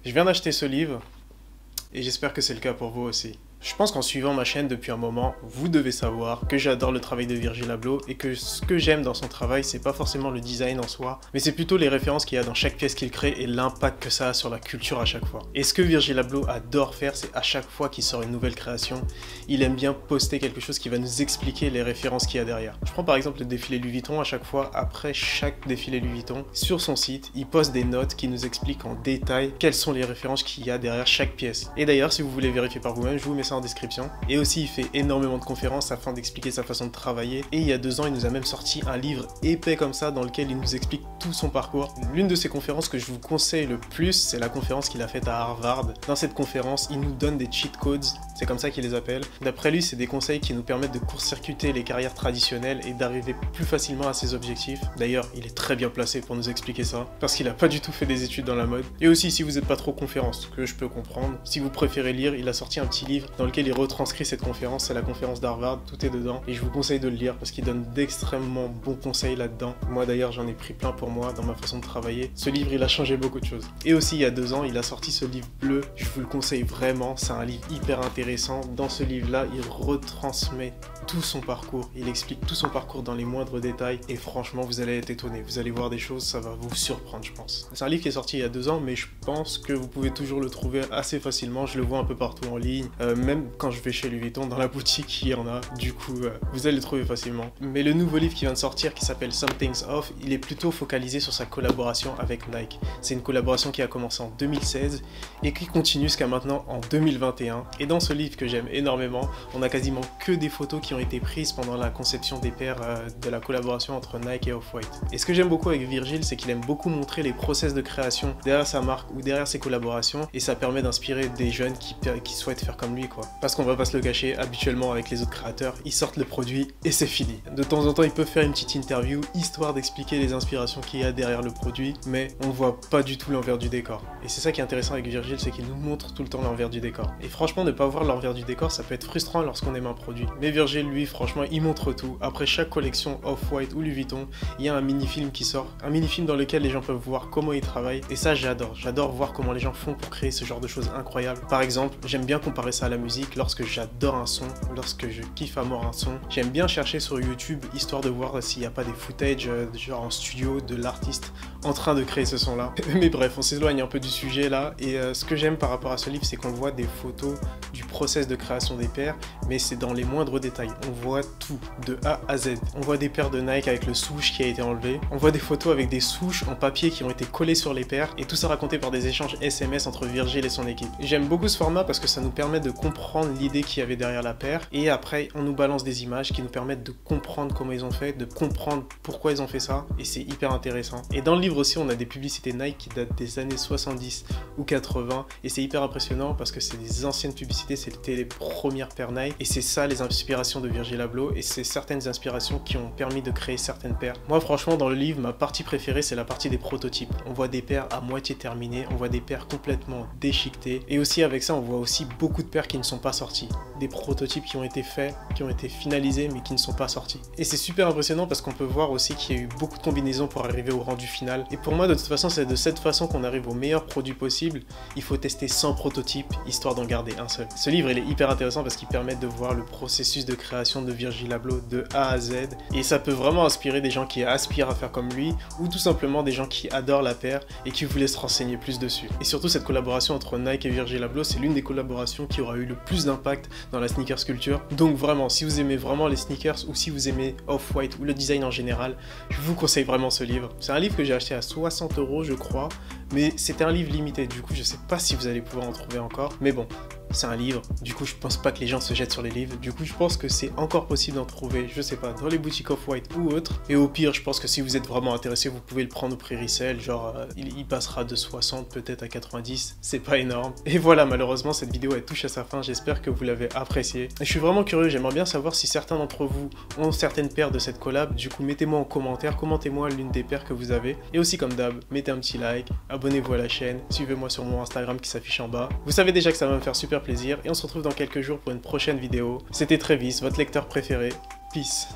Je viens d'acheter ce livre et j'espère que c'est le cas pour vous aussi. Je pense qu'en suivant ma chaîne depuis un moment, vous devez savoir que j'adore le travail de Virgil Abloh et que ce que j'aime dans son travail, c'est pas forcément le design en soi, mais c'est plutôt les références qu'il y a dans chaque pièce qu'il crée et l'impact que ça a sur la culture à chaque fois. Et ce que Virgil Abloh adore faire, c'est à chaque fois qu'il sort une nouvelle création, il aime bien poster quelque chose qui va nous expliquer les références qu'il y a derrière. Je prends par exemple le défilé Louis Vuitton, à chaque fois, après chaque défilé Louis Vuitton, sur son site, il poste des notes qui nous expliquent en détail quelles sont les références qu'il y a derrière chaque pièce. Et d'ailleurs, si vous voulez vérifier par vous-même, je vous mets ça en description. Et aussi, il fait énormément de conférences afin d'expliquer sa façon de travailler. Et il y a 2 ans, il nous a même sorti un livre épais comme ça dans lequel il nous explique tout son parcours. L'une de ses conférences que je vous conseille le plus, c'est la conférence qu'il a faite à Harvard. Dans cette conférence, il nous donne des cheat codes, c'est comme ça qu'il les appelle. D'après lui, c'est des conseils qui nous permettent de court-circuiter les carrières traditionnelles et d'arriver plus facilement à ses objectifs. D'ailleurs, il est très bien placé pour nous expliquer ça, parce qu'il n'a pas du tout fait des études dans la mode. Et aussi, si vous n'êtes pas trop conférence, ce que je peux comprendre, si vous préférez lire, il a sorti un petit livre dans lequel il retranscrit cette conférence, c'est la conférence d'Harvard, tout est dedans, et je vous conseille de le lire parce qu'il donne d'extrêmement bons conseils là-dedans. Moi d'ailleurs, j'en ai pris plein pour moi dans ma façon de travailler. Ce livre, il a changé beaucoup de choses. Et aussi, il y a 2 ans, il a sorti ce livre bleu, je vous le conseille vraiment, c'est un livre hyper intéressant. Dans ce livre-là, il retransmet tout son parcours, il explique tout son parcours dans les moindres détails, et franchement, vous allez être étonné, vous allez voir des choses, ça va vous surprendre, je pense. C'est un livre qui est sorti il y a 2 ans, mais je pense que vous pouvez toujours le trouver assez facilement, je le vois un peu partout en ligne, même quand je vais chez Louis Vuitton, dans la boutique, il y en a, du coup, vous allez le trouver facilement. Mais le nouveau livre qui vient de sortir, qui s'appelle Something's Off, il est plutôt focalisé sur sa collaboration avec Nike. C'est une collaboration qui a commencé en 2016, et qui continue jusqu'à maintenant en 2021. Et dans ce livre que j'aime énormément, on a quasiment que des photos qui ont été prises pendant la conception des paires de la collaboration entre Nike et Off-White. Et ce que j'aime beaucoup avec Virgil, c'est qu'il aime beaucoup montrer les process de création derrière sa marque ou derrière ses collaborations, et ça permet d'inspirer des jeunes qui souhaitent faire comme lui, quoi. Parce qu'on va pas se le cacher, habituellement avec les autres créateurs, ils sortent le produit et c'est fini. De temps en temps, ils peuvent faire une petite interview histoire d'expliquer les inspirations qu'il y a derrière le produit, mais on voit pas du tout l'envers du décor. Et c'est ça qui est intéressant avec Virgil, c'est qu'il nous montre tout le temps l'envers du décor. Et franchement, ne pas voir l'envers du décor, ça peut être frustrant lorsqu'on aime un produit. Mais Virgil, lui, franchement, il montre tout. Après chaque collection Off-White ou Louis Vuitton, il y a un mini-film qui sort. Un mini-film dans lequel les gens peuvent voir comment ils travaillent. Et ça, j'adore. J'adore voir comment les gens font pour créer ce genre de choses incroyables. Par exemple, j'aime bien comparer ça à la musique. Lorsque j'adore un son, lorsque je kiffe à mort un son, j'aime bien chercher sur YouTube, histoire de voir s'il n'y a pas des footage, genre en studio, de l'artiste en train de créer ce son-là. Mais bref, on s'éloigne un peu du sujet là. Et ce que j'aime par rapport à ce livre, c'est qu'on voit des photos du process de création des paires, mais c'est dans les moindres détails. On voit tout, de A à Z. On voit des paires de Nike avec le swoosh qui a été enlevé. On voit des photos avec des swoosh en papier qui ont été collés sur les paires, et tout ça raconté par des échanges SMS entre Virgil et son équipe. J'aime beaucoup ce format parce que ça nous permet de comprendre l'idée qu'il y avait derrière la paire, et après on nous balance des images qui nous permettent de comprendre comment ils ont fait, de comprendre pourquoi ils ont fait ça, et c'est hyper intéressant. Et dans le livre aussi, on a des publicités Nike qui datent des années 70 ou 80, et c'est hyper impressionnant parce que c'est des anciennes publicités, c'était les premières paires Nike, et c'est ça les inspirations de Virgil Abloh, et c'est certaines inspirations qui ont permis de créer certaines paires. Moi franchement, dans le livre, ma partie préférée, c'est la partie des prototypes. On voit des paires à moitié terminées, on voit des paires complètement déchiquetées, et aussi avec ça, on voit aussi beaucoup de paires qui ne sont pas sorties. Des prototypes qui ont été faits, qui ont été finalisés, mais qui ne sont pas sortis. Et c'est super impressionnant parce qu'on peut voir aussi qu'il y a eu beaucoup de combinaisons pour arriver au rendu final. Et pour moi, de toute façon, c'est de cette façon qu'on arrive au meilleur produit possible. Il faut tester 100 prototypes, histoire d'en garder un seul. Ce livre, il est hyper intéressant parce qu'il permet de voir le processus de création de Virgil Abloh de A à Z. Et ça peut vraiment inspirer des gens qui aspirent à faire comme lui, ou tout simplement des gens qui adorent la paire et qui voulaient se renseigner plus dessus. Et surtout, cette collaboration entre Nike et Virgil Abloh, c'est l'une des collaborations qui aura eu le plus d'impact dans la sneakers culture. Donc vraiment, si vous aimez vraiment les sneakers, ou si vous aimez Off-White ou le design en général, je vous conseille vraiment ce livre. C'est un livre que j'ai acheté à 60 € je crois, mais c'était un livre limité, du coup je sais pas si vous allez pouvoir en trouver encore, mais bon, c'est un livre, du coup je pense pas que les gens se jettent sur les livres, du coup je pense que c'est encore possible d'en trouver, je sais pas, dans les boutiques Off-White ou autres, et au pire je pense que si vous êtes vraiment intéressé, vous pouvez le prendre au prix resell, genre il passera de 60 peut-être à 90, c'est pas énorme. Et voilà, malheureusement cette vidéo elle touche à sa fin, j'espère que vous l'avez appréciée. Et je suis vraiment curieux, j'aimerais bien savoir si certains d'entre vous ont certaines paires de cette collab, du coup mettez-moi en commentaire, commentez-moi l'une des paires que vous avez, et aussi comme d'hab, mettez un petit like, abonnez-vous à la chaîne, suivez-moi sur mon Instagram qui s'affiche en bas. Vous savez déjà que ça va me faire super plaisir, et on se retrouve dans quelques jours pour une prochaine vidéo. C'était Travis, votre lecteur préféré. Peace.